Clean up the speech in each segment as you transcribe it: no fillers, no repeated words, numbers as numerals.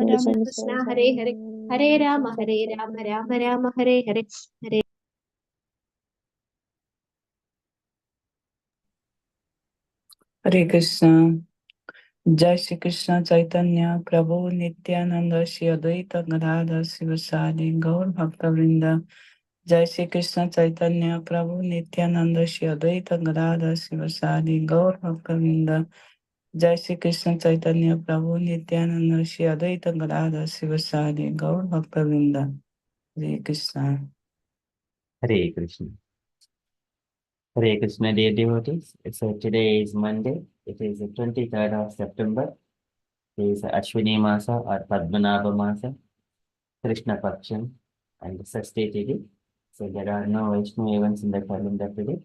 Krishna Krishna Hare Hare, Hare Rama Rama Rama Hare Hare, Hare. Hare Krishna. Jai Shri Krishna Chaitanya Prabhu Nityananda Shri Advaita Gadadhar Sivasadi Gaur Bhakta Vrinda. Jai Shri Krishna Chaitanya Prabhu Nityananda Shri Advaita Gadadhar Sivasadi Gaur Bhakta Vrinda. Jai Shri Krishna Chaitanya Prabhu Nityananda Shri Advaita Gadadhar Sivasadi Gaur Bhakta Vrinda. Hare Krishna. Hare Krishna. Hare Krishna, dear devotees. So today is Monday. It is the 23rd of September. It is Ashwini Masa or Padmanabha Masa, Krishna Paksham, and Sasti Tithi. So there are no Vaishnav events in the calendar today.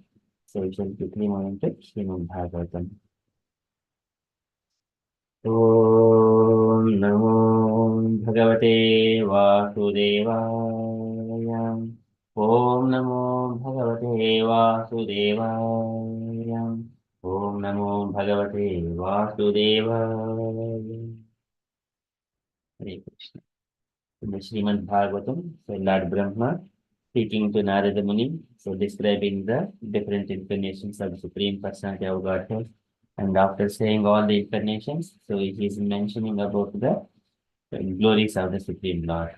So we shall quickly move into Srimad Bhagavatam. Om Namo Bhagavate Vasudevaya. Om Namo Bhagavate Vasudevaya. Om Namo Bhagavate Vasudevaya. Hare Krishna. In the Srimad Bhagavatam, so Lord Brahma speaking to Narada Muni, so describing the different incarnations of the Supreme Personality of Godhead. And after saying all the incarnations, so he is mentioning about the glories of the Supreme Lord.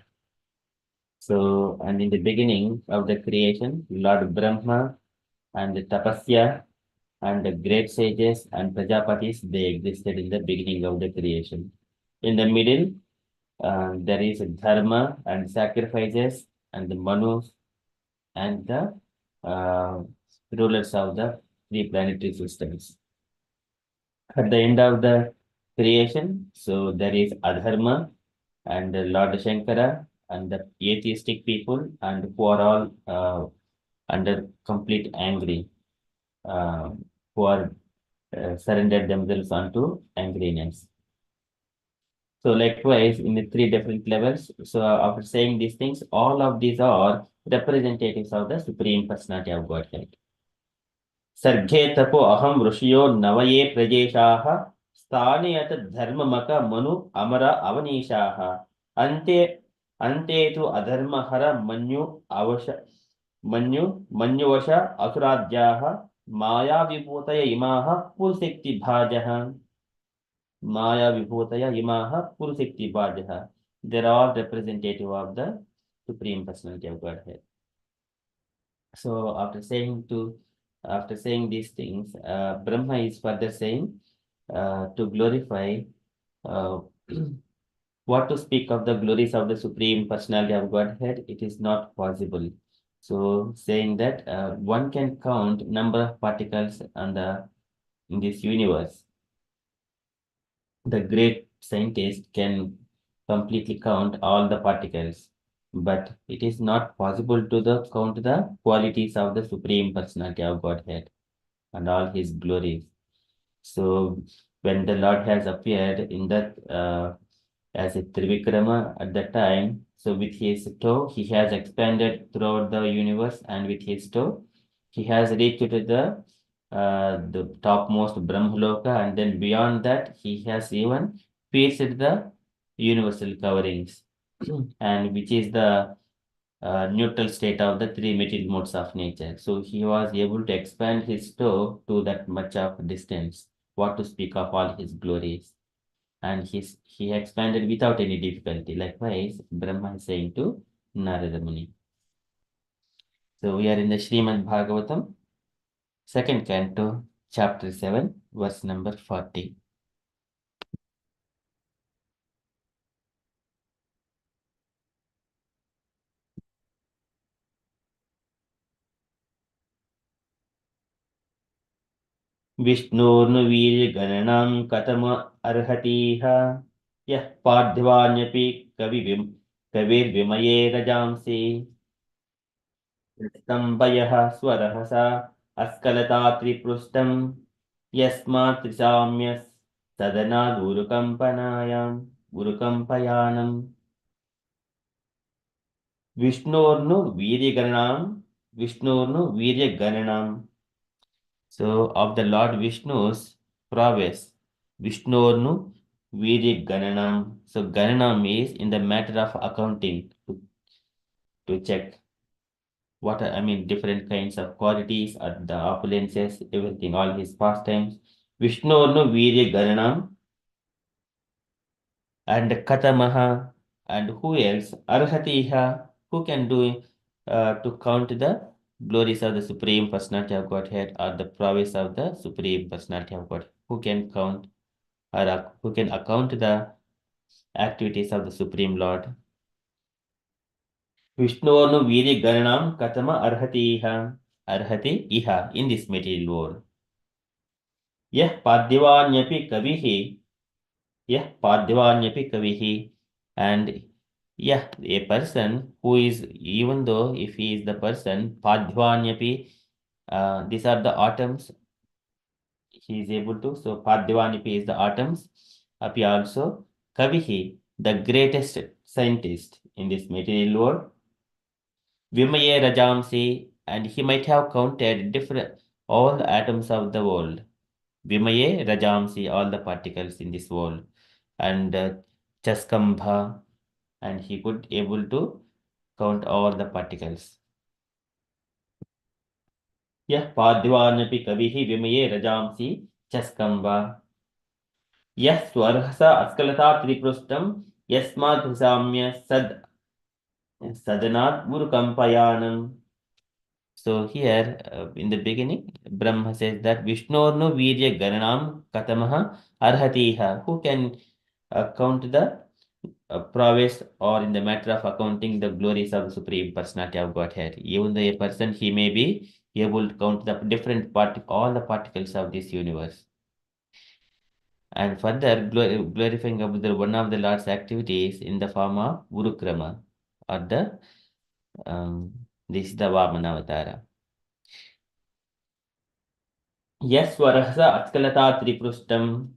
So, and in the beginning of the creation, Lord Brahma and the Tapasya and the great sages and Prajapatis, they existed in the beginning of the creation. In the middle, there is Dharma and sacrifices and the Manus and the rulers of the three planetary systems. At the end of the creation, so there is Adharma and Lord Shankara and the atheistic people and who are all under complete angry, who are surrendered themselves onto angriness. So likewise, in the three different levels, so after saying these things, all of these are representatives of the Supreme Personality of Godhead. Sarghe tapo aham rushyo navaye prajeshaha स्थाने अत धर्ममक मनु अमर अवनीशाः अन्ते तु अधर्महर मन्युवश असुराज्याः मायाविभूतय इमाः पुरुषशक्तिभाजः. They are all representative of the Supreme Personality of Godhead. So after saying these things, Brahma is further saying to glorify what to speak of the glories of the Supreme Personality of Godhead, it is not possible. So saying that one can count number of particles in this universe. The great scientist can completely count all the particles, but it is not possible to count the qualities of the Supreme Personality of Godhead and all his glories. So when the Lord has appeared in that as a Trivikrama at that time, so with his toe he has expanded throughout the universe, and with his toe he has reached to the topmost Brahmaloka, and then beyond that he has even pierced the universal coverings, and which is the neutral state of the three material modes of nature. So he was able to expand his toe to that much of distance. What to speak of all his glories? And he expanded without any difficulty. Likewise, Brahma is saying to Narada Muni. So we are in the Srimad Bhagavatam, second canto, chapter 7, verse number 40. विष्णोर्नुवीर्यगणनां कथम अर्हतीह यः पार्थिवान्यपि कविर्विमये रजांसि स्तम्भयः स्वरहसा अस्कलता त्रिपृष्ठं यस्मात् त्रिसाम्य सदनाद् उरुकम्पयानम् विष्णोर्नु वीर्यगणनां. So of the Lord Vishnu's prowess, Vishnornu Virya Gananam. So Gananam is in the matter of accounting to check what I mean different kinds of qualities, the opulences, everything, all his pastimes. Vishnu no Virya Gananam and Katamaha and who else? Arhatiha, who can do to count the glories of the Supreme Personality of Godhead or the prowess of the Supreme Personality of Godhead? Who can count or who can account the activities of the Supreme Lord? Vishnu Viri Gananam Katama Arhati Iha in this material world. Yah Padyavanyapi Kavihi, Yah Padyavanyapi Kavihi, and yeah, a person who is, even though if he is the person, Padyavanyapi, these are the atoms he is able to. So Padyavanyapi is the atoms. Api also Kavihi, the greatest scientist in this material world. Vimaye Rajamsi, and he might have counted different all the atoms of the world. Vimaye Rajamsi, all the particles in this world, and Chaskambha, and he could able to count all the particles. Yah Padivanapi Kavihi Vimaye Rajamsi Chaskamba. Yah Swarhasa Askalata Triprustam Yasmad Husamya Sadanat Murukampayanam. So here in the beginning, Brahma says that Vishnu no Virya Gananam Katamaha Arhatiha. Who can count the prowess or in the matter of accounting the glories of the Supreme Personality of Godhead? Even though a person, he may be able to count the different all the particles of this universe. And further, glorifying of one of the Lord's activities in the form of Urukrama or the this is the Vamana Avatara. Yaswarahasa Atskalata Triprushtam.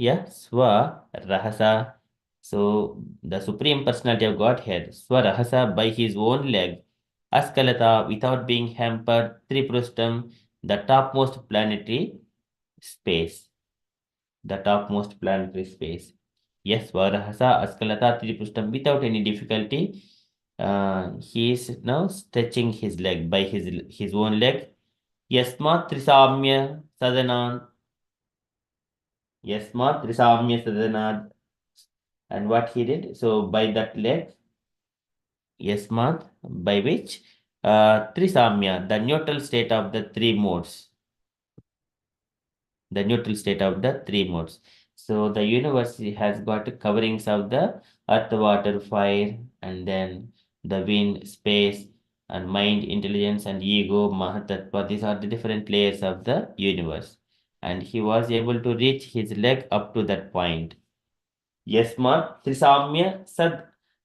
Yaswarahasa. So the Supreme Personality of Godhead, Swarahasa, by his own leg, Askalata, without being hampered, Triprushtam, the topmost planetary space. The topmost planetary space. Yaswarahasa Askalata Triprushtam, without any difficulty. He is now stretching his leg by his own leg. Yasmat Trisamya Sadanad. Yasmat Trisamya Sadanad. And what he did? So by that leg, Yasmat, by which Trisamya, the neutral state of the three modes. The neutral state of the three modes. So the universe has got coverings of the earth, water, fire, and then the wind, space, and mind, intelligence, and ego, Mahatattva. These are the different layers of the universe. And he was able to reach his leg up to that point. Yasmat Trisamya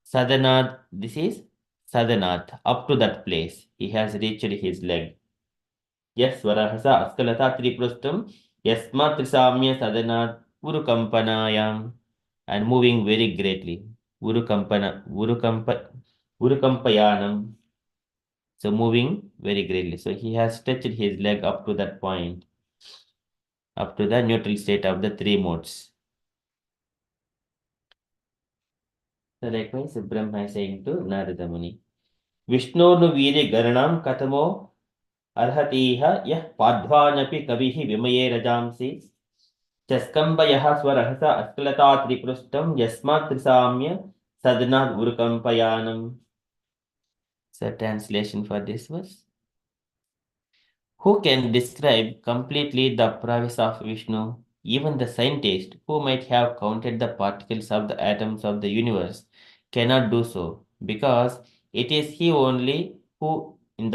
Sadanat. This is Sadanat. Up to that place, he has reached his leg. Yaswarahasa Askalata Triprustum. Yasmat Trisamya Sadanat Urukampanayam. And moving very greatly. Urukampayanam. So moving very greatly. So he has stretched his leg up to that point, up to the neutral state of the three modes. So likewise, Brahma is saying to Narada Muni, Vishnu nu Virya Garanam Katamo Arhatiha Yah Padvanapi Kavihi Vimaye Rajamsi Chaskamba Yaha Swarahasa Askalata Triprustam Yasmat Trisamya Sadnad Urukampayanam. So translation for this was, who can describe completely the prowess of Vishnu? Even the scientist who might have counted the particles of the atoms of the universe cannot do so, because it is he only who in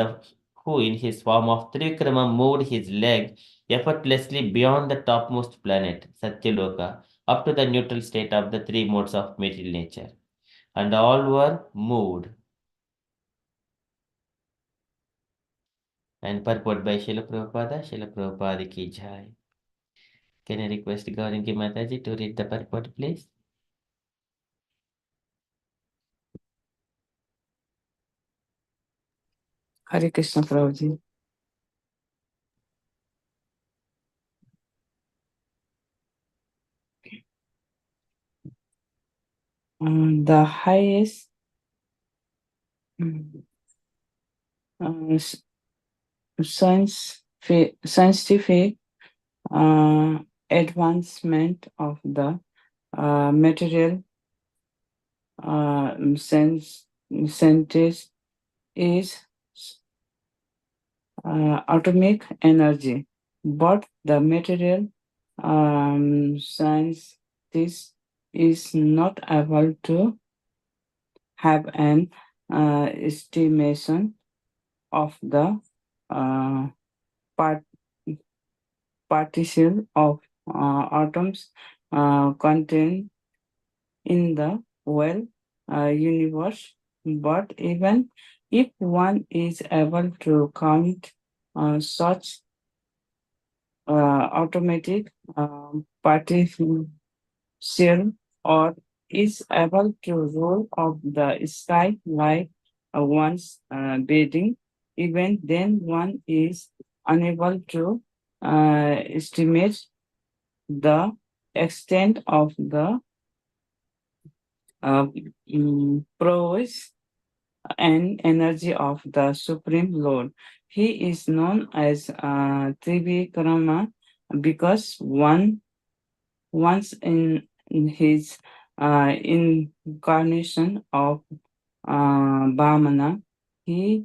his form of Trivikrama moved his leg effortlessly beyond the topmost planet, Satyaloka, up to the neutral state of the three modes of material nature. And all were moved. And purport by Srila Prabhupada ki jai. Can I request Gaurangi Mataji to read the purport, please? Hare Krishna Prabhuji. the highest s- scientific advancement of the material scientist is atomic energy, but the material scientist is not able to have an estimation of the uh, part- partition of atoms contained in the whole universe. But even if one is able to count such automatic partition or is able to roll up the sky like one's bedding, even then one is unable to estimate the extent of the uh, prowess and energy of the Supreme Lord. He is known as Trivikrama because once in his incarnation of Vamana, he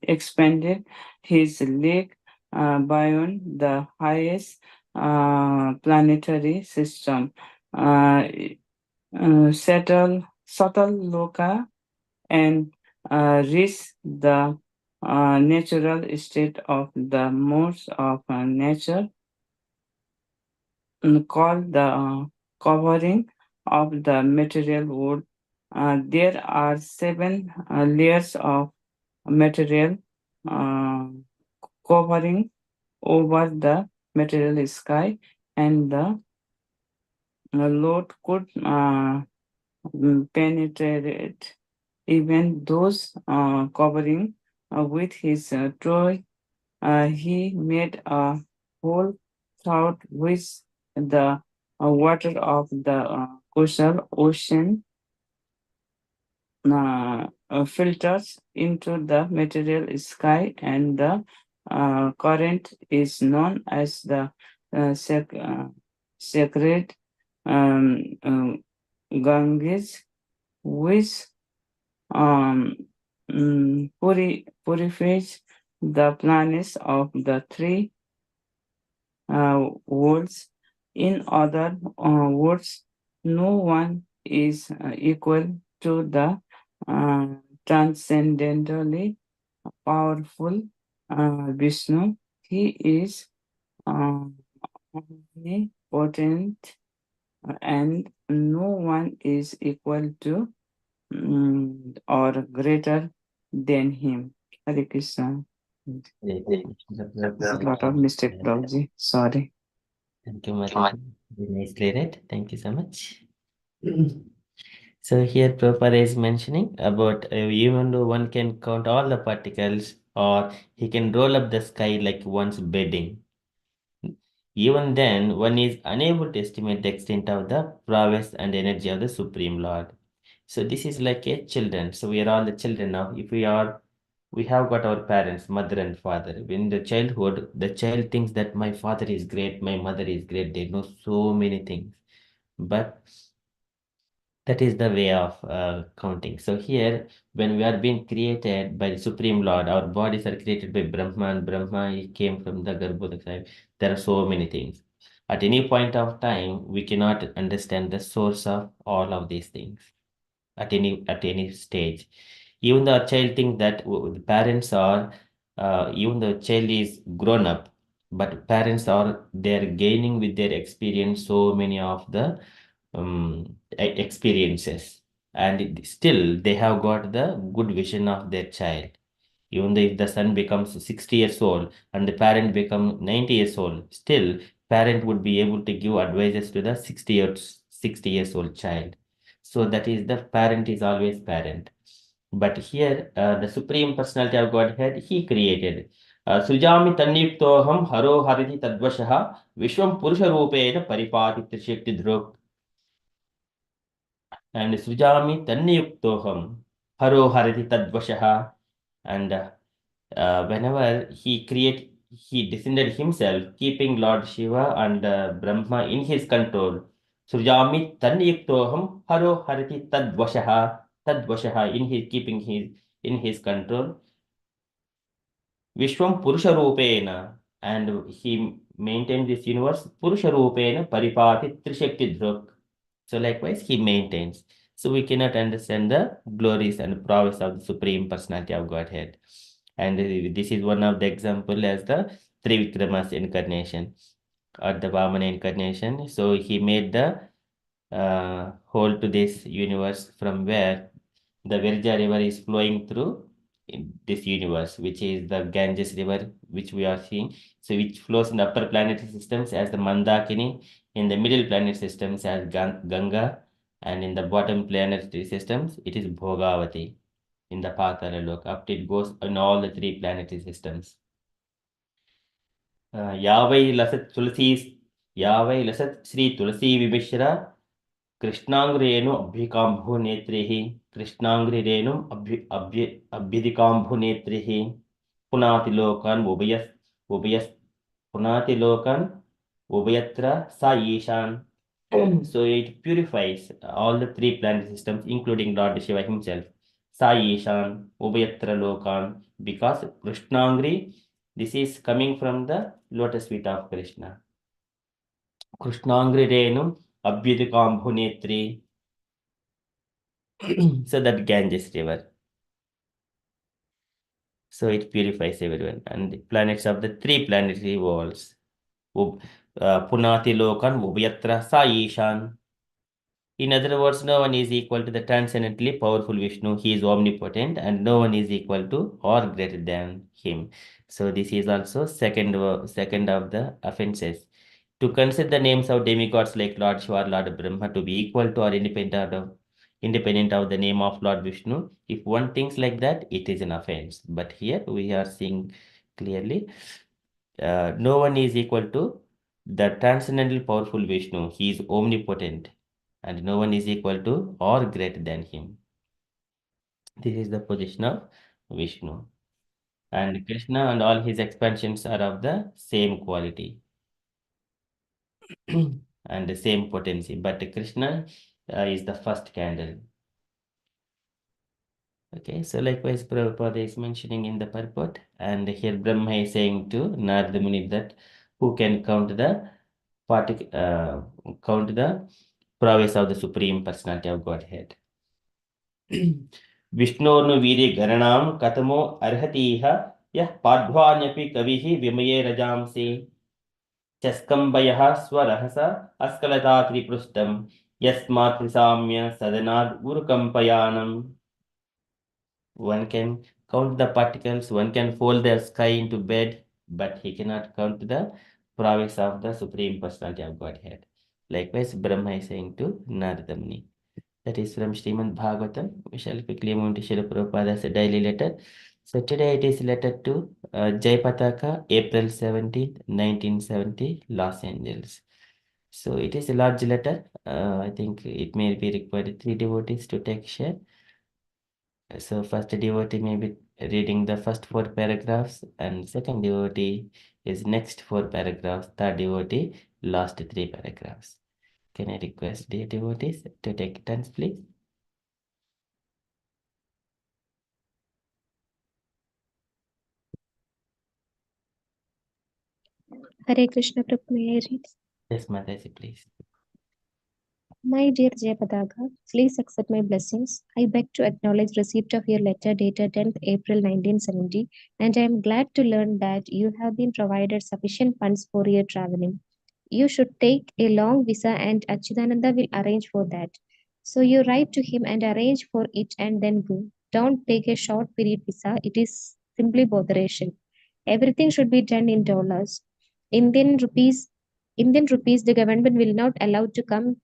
expanded his leg beyond the highest planetary system. Uh, subtle loka and reach the natural state of the modes of nature called the covering of the material world. There are seven layers of material uh, covering over the material sky, and the Lord could penetrate even those covering with his toy. He made a hole through which the water of the coastal ocean filters into the material sky, and the current is known as the sacred Ganges, which um, purifies the planets of the three worlds. In other words, no one is equal to the uh, transcendently powerful Vishnu. He is omnipotent, and no one is equal to or greater than him. Hare Krishna. There's a lot of mistake, Prabhuji. Sorry. Thank you, Mataji. Very nicely read. Thank you so much. So here Prabhupada is mentioning about even though one can count all the particles or he can roll up the sky like one's bedding, even then one is unable to estimate the extent of the prowess and energy of the Supreme Lord. So this is like a children. So we are all the children now. If we have got our parents, mother and father. In the childhood, the child thinks that my father is great, my mother is great. They know so many things. But that is the way of counting. So here, when we are being created by the Supreme Lord, our bodies are created by Brahma, and Brahma he came from the Garbhodaka. There are so many things. At any point of time, we cannot understand the source of all of these things at any stage. Even the child thinks that the parents are, even the child is grown up, but parents are they're gaining with their experience so many of the experiences, and still they have got the good vision of their child. Even though if the son becomes 60 years old and the parent become 90 years old, still parent would be able to give advices to the 60 years old child. So that is the parent is always parent. But here, the Supreme Personality of Godhead, He created. सृजामि तन्नियुक्तोऽहं हरो हरिति तद्वशः विश्वं पुरुषरूपेण परिपाति त्रिशक्तिधृक्. And सृजामि तन्नियुक्तोऽहं हरो Hariti तद्वशः. And whenever he descended himself, keeping Lord Shiva and Brahma in his control. Srijami Tanyuktoham Haro Hariti Tadvashaha. Tadvashaha in his control. Vishwam Purusharupena. And he maintained this universe Purusharupena Paripati Trishakti Dhruk. So likewise he maintains. So we cannot understand the glories and prowess of the Supreme Personality of Godhead. And this is one of the example as the Trivikramas incarnation or the Vamana incarnation. So he made the hole to this universe from where the Virja river is flowing through in this universe, which is the Ganges river, which we are seeing. So which flows in the upper planetary systems as the Mandakini, in the middle planet systems as Ganga, and in the bottom planetary systems, it is Bhogavati in the Patala Loka. Up it goes in all the three planetary systems. Yavai lasat Sri Tulsi Vibhishra कृष्णांग्रेणु अभ्यकाम्भुनेत्रिः कृष्णांग्रेणु अभ्यधिकाम्भुनेत्रिः पुनाति लोकान् उभयस् पुनाति लोकान् उभयत्र सा Ishan. So it purifies all the three planet systems, including Lord Shiva himself. Sa Ishan, Ubhayatra Lokan, because Krishnangri, this is coming from the lotus feet of Krishna. Krishnangri Renum, Abhyadikambhunetri. So that Ganges river. So it purifies everyone. And the planets of the three planetary worlds. Punati Lokan, Ubhayatra Sa Ishan. In other words, no one is equal to the transcendently powerful Vishnu. He is omnipotent and no one is equal to or greater than him. So this is also second of the offenses. To consider the names of demigods like Lord Shiva or Lord Brahma to be equal to or independent of the name of Lord Vishnu, if one thinks like that, it is an offense. But here we are seeing clearly, no one is equal to the transcendental powerful Vishnu. He is omnipotent and no one is equal to or greater than him. This is the position of Vishnu. And Krishna and all his expansions are of the same quality and the same potency. But Krishna is the first candle. Okay, so likewise Prabhupada is mentioning in the purport, and here Brahma is saying to Narada Muni that who can count the prowess of the Supreme Personality of Godhead. विष्णोर्नु वीर्य गणनाम कथमो अर्हतीह यः पाध्वान्यपि कविः विमये रजांसि चस्कम्बयः स्वरहस अस्कलता त्रिपृष्टं यस्मात् त्रिसाम्य सदनाद् उरुकम्पयानम्. One can count the particles, one can fold the sky into bed, but he cannot count the prowess of the Supreme Personality of Godhead. Likewise, Brahma is saying to Narada Muni. That is from Srimad Bhagavatam. We shall quickly move to Srila Prabhupada's daily letter. So today it is letter to Jayapataka, April 17th, 1970, Los Angeles. So it is a large letter. I think it may be required 3 devotees to take share. So first devotee may be reading the first 4 paragraphs, and second devotee is next 4 paragraphs, third devotee last 3 paragraphs. Can I request dear devotees to take turns, please? Hare Krishna, Prabhu, may I read? Yes, Mataji, please. My dear Jayapadaga, please accept my blessings. I beg to acknowledge receipt of your letter dated 10th April 1970, and I am glad to learn that you have been provided sufficient funds for your traveling. You should take a long visa and Achidananda will arrange for that. So you write to him and arrange for it and then go. Don't take a short period visa. It is simply botheration. Everything should be done in dollars. Indian rupees, the government will not allow to come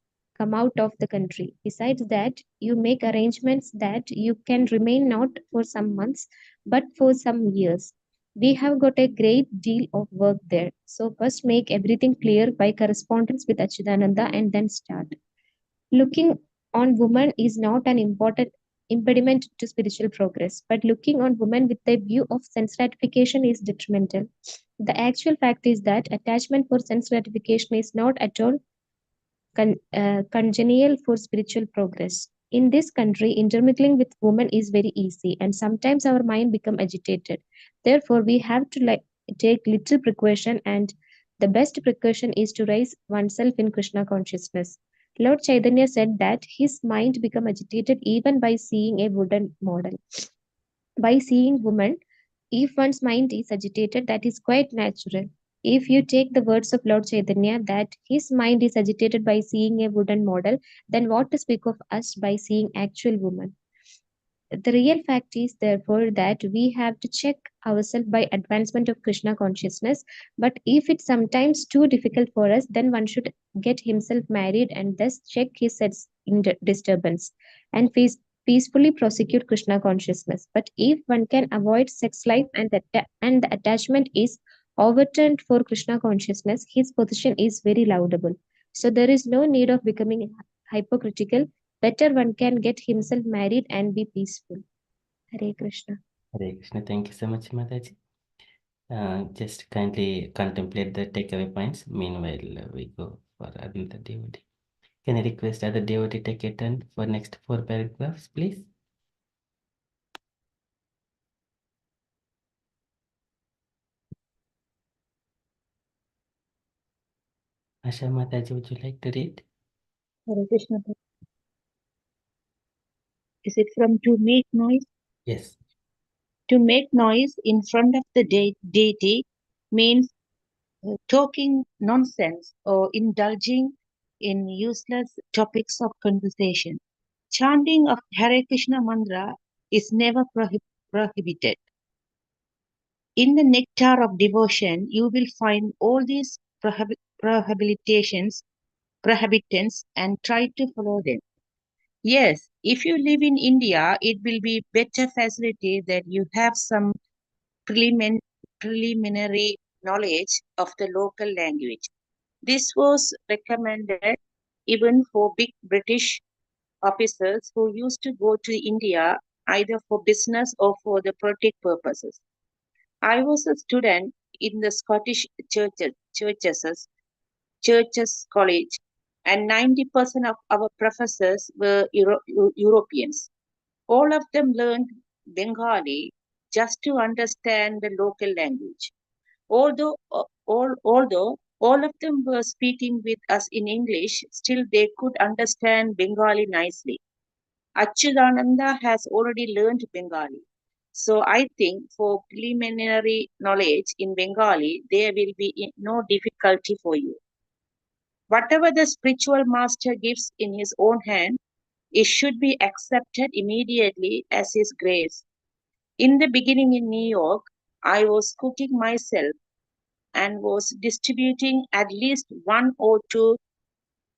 out of the country. Besides that, you make arrangements that you can remain not for some months but for some years. We have got a great deal of work there. So first make everything clear by correspondence with Achidananda and then start. Looking on woman is not an important impediment to spiritual progress, but looking on woman with a view of sense gratification is detrimental. The actual fact is that attachment for sense gratification is not at all congenial for spiritual progress. In this country, intermingling with women is very easy, and sometimes our mind become agitated. Therefore, we have to take little precaution, and the best precaution is to raise oneself in Krishna consciousness. Lord Chaitanya said that his mind become agitated even by seeing a wooden model. By seeing woman, if one's mind is agitated, that is quite natural. If you take the words of Lord Chaitanya that his mind is agitated by seeing a wooden model, then what to speak of us by seeing actual woman? The real fact is, therefore, that we have to check ourselves by advancement of Krishna consciousness. But if it's sometimes too difficult for us, then one should get himself married and thus check his sense disturbance and peacefully prosecute Krishna consciousness. But if one can avoid sex life and the attachment is overturned for Krishna consciousness, his position is very laudable. So there is no need of becoming hypocritical. Better one can get himself married and be peaceful. Hare Krishna. Hare Krishna. Thank you so much, Mataji. Just kindly contemplate the takeaway points. Meanwhile, we go for another devotee. Can I request other devotee take a turn for next 4 paragraphs, please? Asha Mataji, would you like to read? Hare Krishna. Is it from to make noise? Yes. To make noise in front of the deity means talking nonsense or indulging in useless topics of conversation. Chanting of Hare Krishna mantra is never prohibited. In the nectar of devotion, you will find all these prohibitions and try to follow them. Yes, if you live in India, it will be better facility that you have some preliminary knowledge of the local language. This was recommended even for big British officers who used to go to India either for business or for the politic purposes. I was a student in the Scottish churches college, and 90% of our professors were Europeans. All of them learned Bengali just to understand the local language. Although all of them were speaking with us in English, still they could understand Bengali nicely. Achyutananda has already learned Bengali. So I think for preliminary knowledge in Bengali, there will be no difficulty for you. Whatever the spiritual master gives in his own hand, it should be accepted immediately as his grace. In the beginning in New York, I was cooking myself and was distributing at least 1 or 2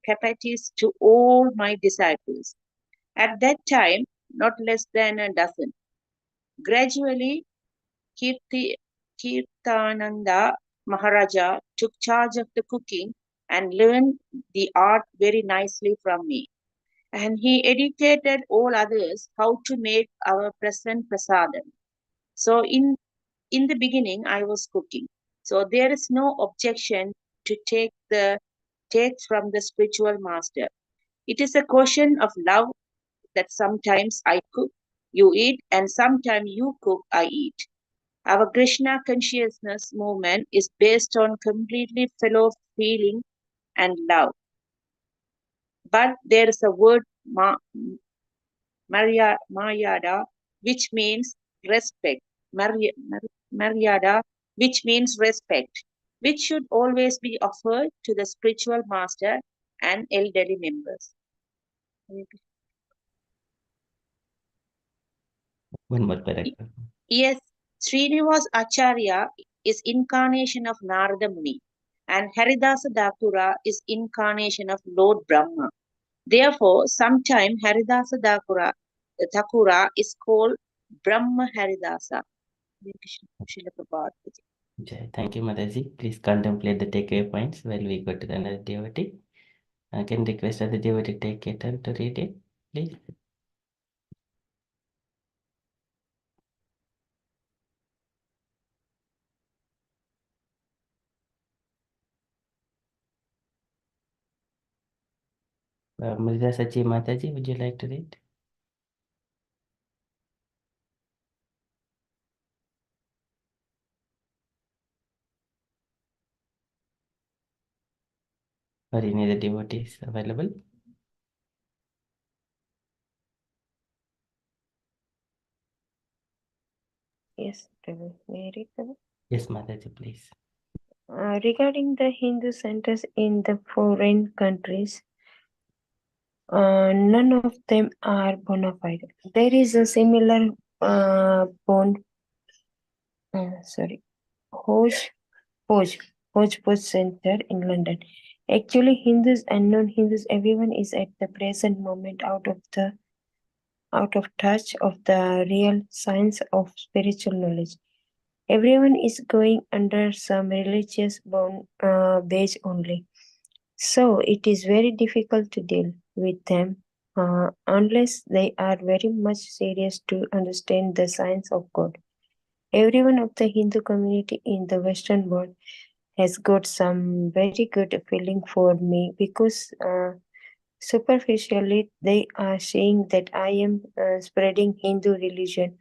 chapatis to all my disciples. At that time, not less than a dozen. Gradually, Kirtananda Maharaja took charge of the cooking and learned the art very nicely from me. And he educated all others how to make our present prasadam. So in the beginning, I was cooking. So there is no objection to take from the spiritual master. It is a question of love that sometimes I cook, you eat, and sometimes you cook, I eat. Our Krishna consciousness movement is based on completely fellow feeling and love. But there is a word Maryada, which means respect. Maryada, which means respect, which should always be offered to the spiritual master and elderly members. One more paragraph. Yes, Srinivas Acharya is incarnation of Narada Muni, and Haridasa Dakura is incarnation of Lord Brahma. Therefore, sometimes Haridasa Thakura is called Brahma Haridasa. Hare Krishna. Srila Prabhupada. Jai. Thank you, Mataji. Please contemplate the takeaway points while we go to the another devotee. I can request other devotee take a turn to read it, please. Mirza Sachi Mataji, would you like to read? Or any other devotees available? Yes, Prabhu. May I read, Prabhu? Yes, Mataji, please. Regarding the Hindu centers in the foreign countries, none of them are bona fide. There is a similar bond, sorry, Hoj, Hoj, Hojpur Center in London. Actually, Hindus and non-Hindus, everyone is at the present moment out of touch of the real science of spiritual knowledge. Everyone is going under some religious base only. So it is very difficult to deal with them unless they are very much serious to understand the science of God. Everyone of the Hindu community in the Western world has got some very good feeling for me because superficially they are saying that I am spreading Hindu religion,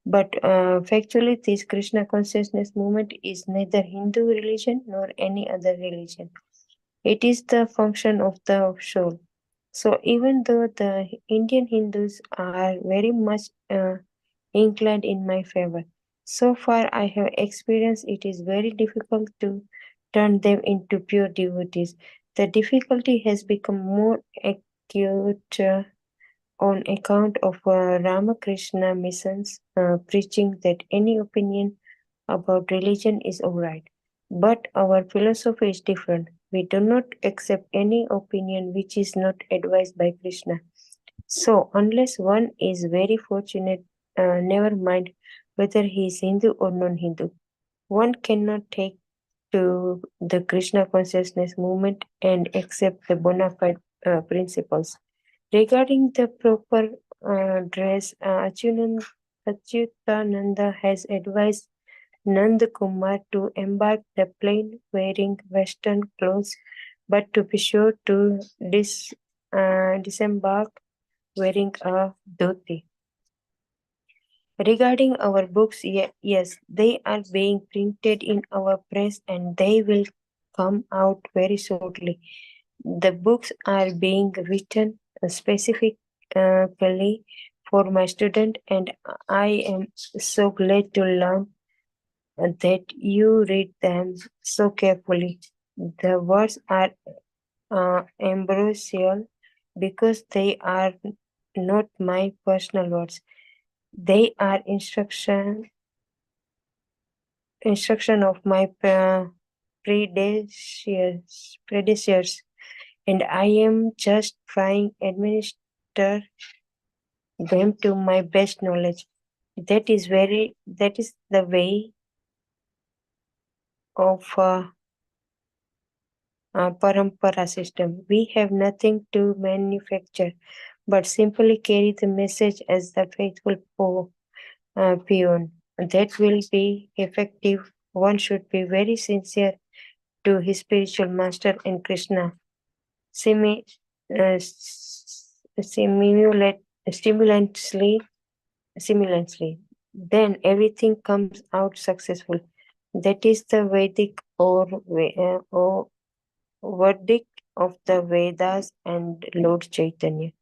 but factually this Krishna consciousness movement is neither Hindu religion nor any other religion. It is the function of the soul. So even though the Indian Hindus are very much inclined in my favor, so far I have experienced it is very difficult to turn them into pure devotees. The difficulty has become more acute on account of Ramakrishna mission's preaching that any opinion about religion is alright. But our philosophy is different. We do not accept any opinion which is not advised by Krishna. So, unless one is very fortunate, never mind whether he is Hindu or non Hindu, one cannot take to the Krishna consciousness movement and accept the bona fide principles. Regarding the proper dress, Achyutananda has advised Nand Kumar to embark the plain wearing Western clothes, but to be sure to disembark wearing a dhoti. Regarding our books, yes, they are being printed in our press and they will come out very shortly. The books are being written specifically for my student, and I am so glad to learn that you read them so carefully. The words are ambrosial because they are not my personal words. They are instruction of my predecessors, and I am just trying administer them to my best knowledge. That is the way of parampara system. We have nothing to manufacture, but simply carry the message as the faithful peon. That will be effective. One should be very sincere to his spiritual master and Krishna. Simi, stimulantly, stimulantly. Then everything comes out successful. That is the Vedic or verdict of the Vedas and Lord Chaitanya.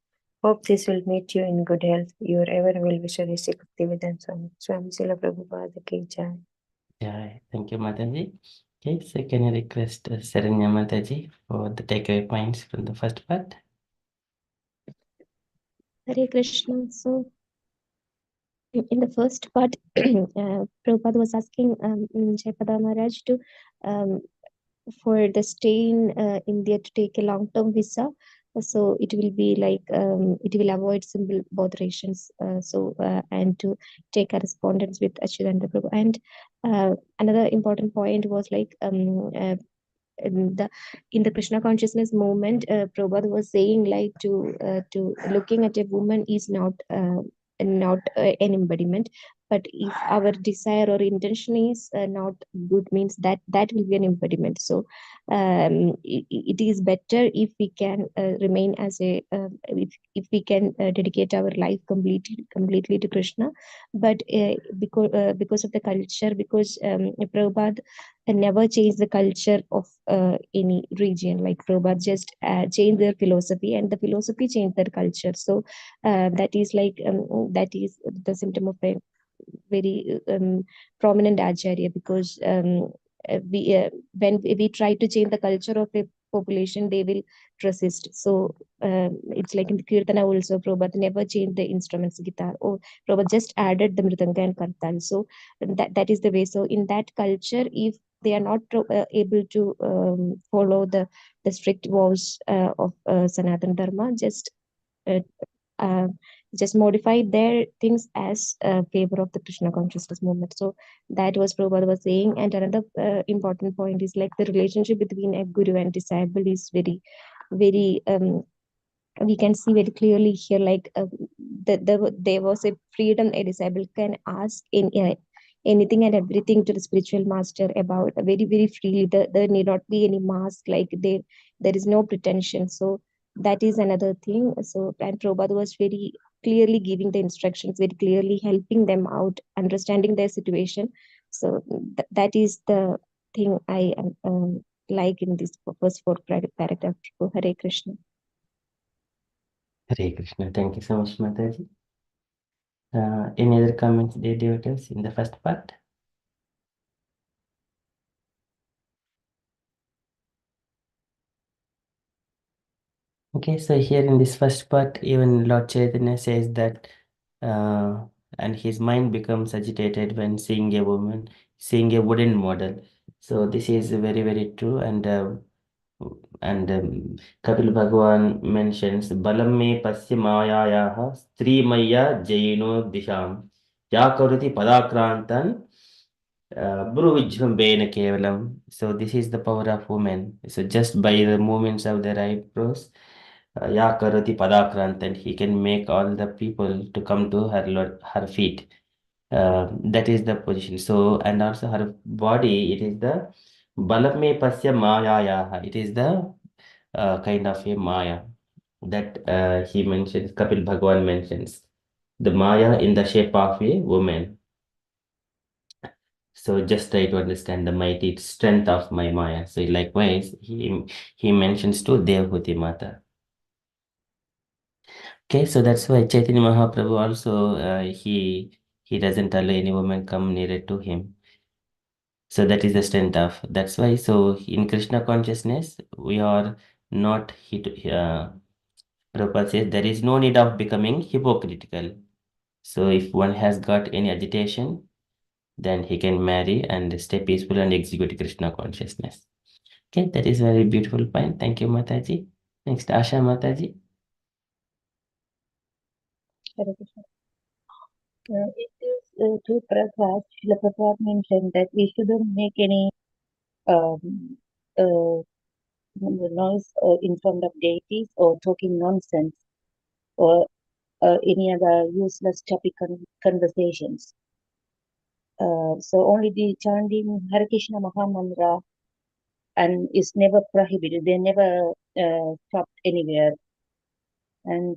Hope this will meet you in good health. Your ever well wisher is Bhaktivedanta Swami. Swami Srila Prabhupada ki jai. Jai. Thank you, Mataji. Okay, so can I request Saranya Mataji for the takeaway points from the first part? Hare Krishna. So, in the first part, Prabhupada was asking Jaipada Maharaj to for the stay in India to take a long-term visa. So it will be like it will avoid simple botherations. And to take correspondence with Achyutananda Prabhu. And another important point was like in the Krishna consciousness movement, Prabhupada was saying like to looking at a woman is not an embodiment, but if our desire or intention is not good, means that will be an embodiment. So it is better if we can remain as a if we can dedicate our life completely to Krishna. But because of the culture, because Prabhupada never changed the culture of any region. Like Prabhupada just changed their philosophy, and the philosophy changed their culture. So that is the symptom of a very prominent acharya, because when we try to change the culture of a population, they will resist. So it's like in the Kirtana also, Prabhupada never changed the instruments, guitar, or Prabhupada just added the mridanga and kartal. So that is the way. So in that culture, if they are not able to follow the strict vows of Sanatana Dharma, uh, uh, just modify their things as favor of the Krishna consciousness movement. So that was Prabhupada was saying. And another important point is like the relationship between a guru and disciple is very, very we can see very clearly here, like there was a freedom. A disciple can ask in anything and everything to the spiritual master about very, very freely. There need not be any mask, like there is no pretension. So that is another thing. So, and Prabhupada was very clearly giving the instructions, very clearly helping them out, understanding their situation. So that is the thing I like in this first four paragraph. Hare Krishna. Hare Krishna. Thank you so much, Mataji. Any other comments, dear devotees, in the first part? Okay, so here in this first part, even Lord Chaitanya says that, and his mind becomes agitated when seeing a woman, seeing a wooden model. So this is very, very true. And Kapil Bhagavan mentions, Balam me pasya mayayaha stri maya jaino disham ya karati padakrantan Bruvijhambena kevalam. So this is the power of women. So just by the movements of their eyebrows, ya karati padakrantan, he can make all the people to come to her feet. That is the position. So, and also her body, it is the balame pasya mayayaha. It is the kind of a maya that he mentions, Kapil Bhagwan mentions. The maya in the shape of a woman. So just try to understand the mighty strength of my Maya. So likewise, he mentions to Devhuti Mata. Okay, so that's why Chaitanya Mahaprabhu also he doesn't allow any woman come nearer to him. So that is the strength of. That's why. So in Krishna consciousness, we are not. Prabhupada says there is no need of becoming hypocritical. So if one has got any agitation, then he can marry and stay peaceful and execute Krishna consciousness. Okay, that is very beautiful point. Thank you, Mataji. Next, Asha Mataji. Hare Krishna. It is to Prabhupada, Srila Prabhupada mentioned that we shouldn't make any um, uh, noise in front of deities or talking nonsense or any other useless topic conversations. So only the chanting Hare Krishna Mahamantra and is never prohibited. They never stopped anywhere. And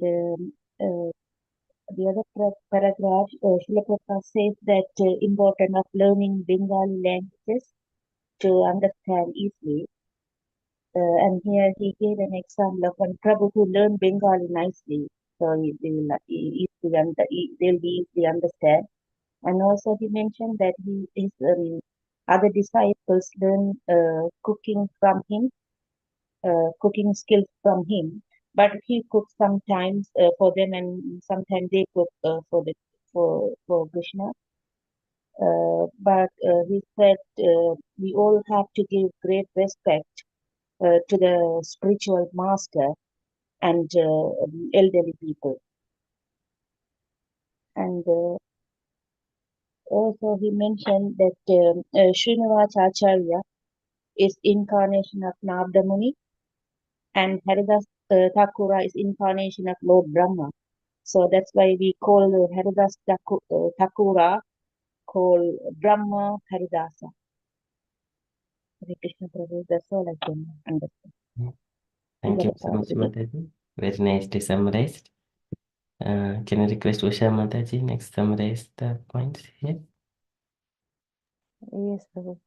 the other paragraph, Srila Prabhupada says that important of learning Bengali languages to understand easily. And here he gave an example of one Prabhu who learned Bengali nicely, so they'll be easily understand. And also he mentioned that his other disciples learn cooking from him, cooking skills from him. But he cooks sometimes for them, and sometimes they cook for Krishna. But he said we all have to give great respect to the spiritual master, and elderly people. And also he mentioned that Srinivasa Acharya is incarnation of Narada Muni and Haridas Thakura is incarnation of Lord Brahma. So that's why we call Haridas Thakura called Brahma Haridasa. Hare Krishna Prabhu, that's all I can understand. Thank you so much, Mataji. Very nicely summarized. Can I request Usha Mataji next summarize the points here? Yes, Prabhu.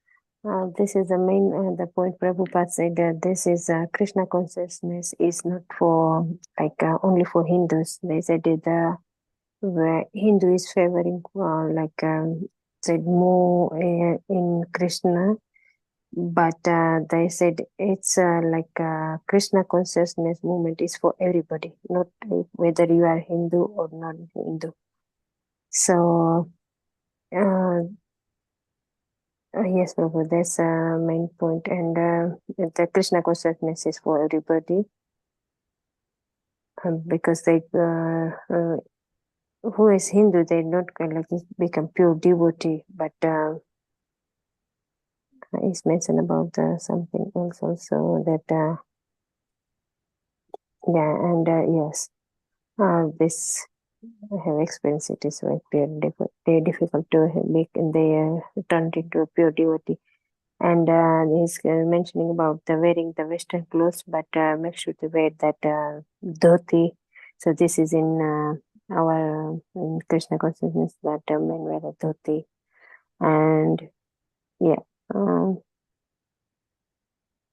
This is the main the point Prabhupada said that this is Krishna consciousness is not for like only for Hindus. They said that where Hindu is favoring like said more in Krishna, but they said it's like Krishna consciousness movement is for everybody, not whether you are Hindu or not Hindu. So yes, Prabhu, that's a main point, and the Krishna consciousness is for everybody because they who is Hindu, they not like become pure devotee, but it's mentioned about something else also that yeah, and yes, this I have experienced. It is very difficult to make they turned into a pure devotee. And he's mentioning about the wearing the Western clothes, but make sure to wear that dhoti. So this is in our in Krishna consciousness that men wear a dhoti, and yeah.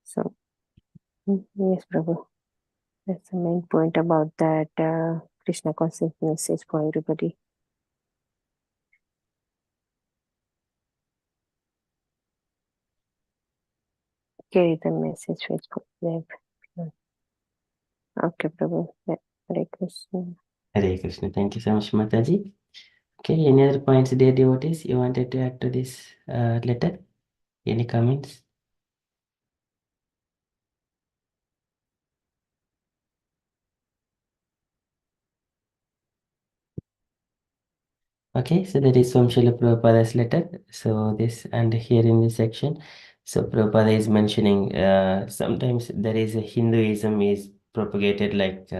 So yes, Prabhu, that's the main point about that Krishna consciousness is for everybody. Carry the message faithful. Okay, Prabhu. Hare Krishna. Hare Krishna. Thank you so much, Mataji. Okay, any other points, dear devotees, you wanted to add to this letter? Any comments? Okay, so that is from Srila Prabhupada's letter. So this and here in this section, so Prabhupada is mentioning sometimes there is a Hinduism is propagated like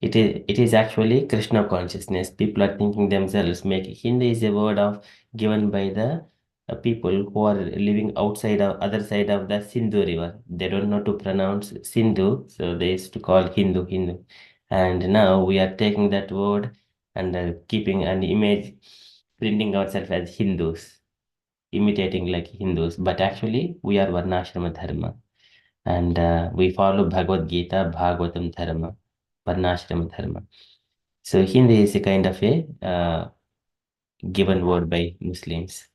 it is actually Krishna consciousness. People are thinking themselves make Hindu is a word of given by the people who are living outside of other side of the Sindhu river. They don't know to pronounce Sindhu, so they used to call Hindu. And now we are taking that word and keeping an image, printing ourselves as Hindus, imitating like Hindus, but actually we are Varnashrama Dharma, and we follow Bhagavad Gita, Bhagavatam Dharma, Varnashrama Dharma. So Hindu is a kind of a given word by Muslims.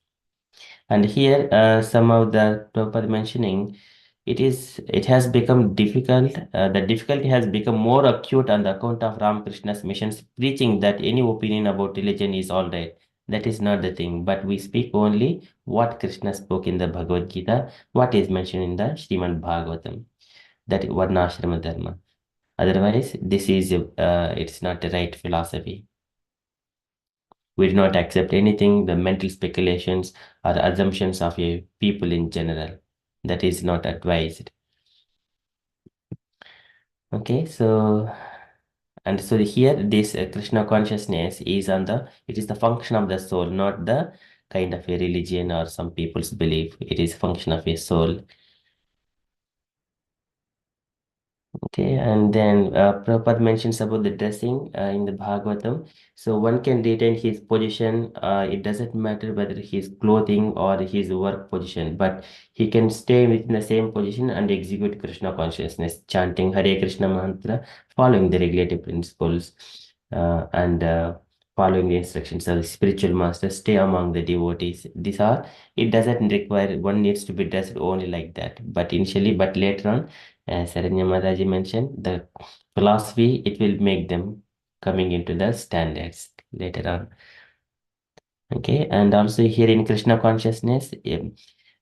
And here some of the Prabhupada mentioning it has become difficult. The difficulty has become more acute on the account of Ramakrishna's missions, preaching that any opinion about religion is all right. That is not the thing, but we speak only what Krishna spoke in the Bhagavad Gita, what is mentioned in the Srimad Bhagavatam, that Varnashrama Dharma. Otherwise, this is it's not the right philosophy. We do not accept anything, the mental speculations or assumptions of a people in general. That is not advised. Okay, so and so here this Krishna consciousness is it is the function of the soul, not the kind of a religion or some people's belief. It is function of a soul. Okay, and then Prabhupada mentions about the dressing in the Bhagavatam. So one can retain his position. It doesn't matter whether his clothing or his work position, but he can stay within the same position and execute Krishna consciousness, chanting Hare Krishna mantra, following the regulative principles and following the instructions of the spiritual master. Stay among the devotees. It doesn't require one needs to be dressed only like that. But initially, but later on, as Saranya Mataji mentioned, the philosophy, it will make them coming into the standards later on. Okay, and also here in Krishna consciousness,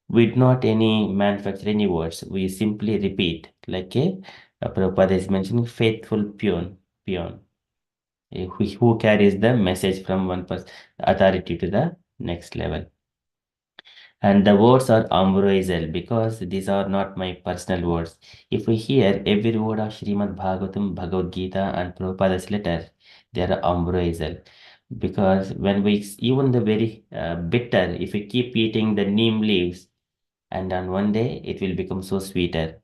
we do not any manufacture any words. We simply repeat like a Prabhupada is mentioning faithful peon, who carries the message from one person authority to the next level. And the words are ambrosial because these are not my personal words. If we hear every word of Srimad Bhagavatam, Bhagavad Gita, and Prabhupada's letter, they are ambrosial. Because when we, even the very bitter, if we keep eating the neem leaves, and on one day it will become so sweeter,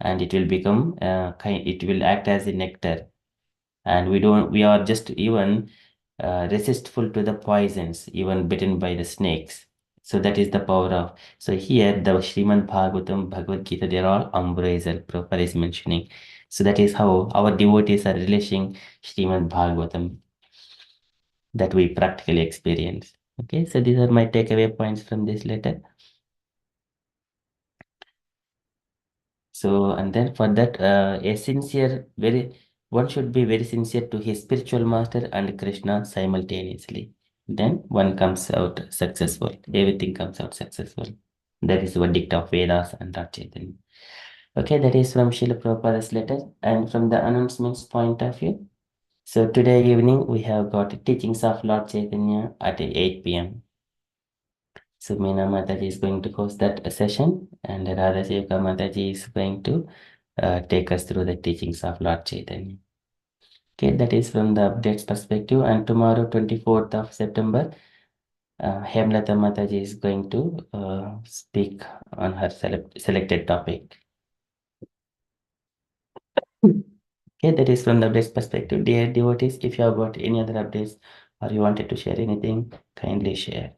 and it will become it will act as a nectar, and we are just even resistful to the poisons, even bitten by the snakes. So that is the power of. So here the Srimad Bhagavatam, Bhagavad Gita, they are all ambrosial. Prabhupada is mentioning. So that is how our devotees are relishing Srimad Bhagavatam that we practically experience. Okay, so these are my takeaway points from this letter. So, and then for that, a sincere, one should be very sincere to his spiritual master and Krishna simultaneously. Then one comes out successful. Everything comes out successful. That is the verdict of Vedas and Lord Chaitanya. Okay, that is from Srila Prabhupada's letter. And from the announcements point of view, so today evening we have got teachings of Lord Chaitanya at 8 p.m. So Meena Mataji is going to host that session, and Radha Sevaka Mataji is going to take us through the teachings of Lord Chaitanya. Okay, that is from the updates perspective. And tomorrow, 24th of September, Hemlata Mataji is going to speak on her selected topic. Okay, that is from the updates perspective. Dear devotees, if you have got any other updates or you wanted to share anything, kindly share.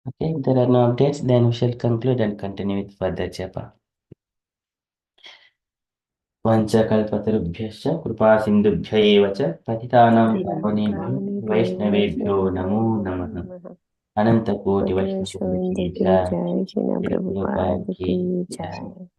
Okay, if there are no updates, then we shall conclude and continue with further japa. वंशकल्पतरुभ्यश्च कृपासिन्धुभ्य एव च पतितानां पावनेभ्यो वैष्णवेभ्यो नमो नमः। अनंतकोटि वैष्णव की जय, जय श्री श्रील प्रभुपाद प्रभुपाद की की जय। जय।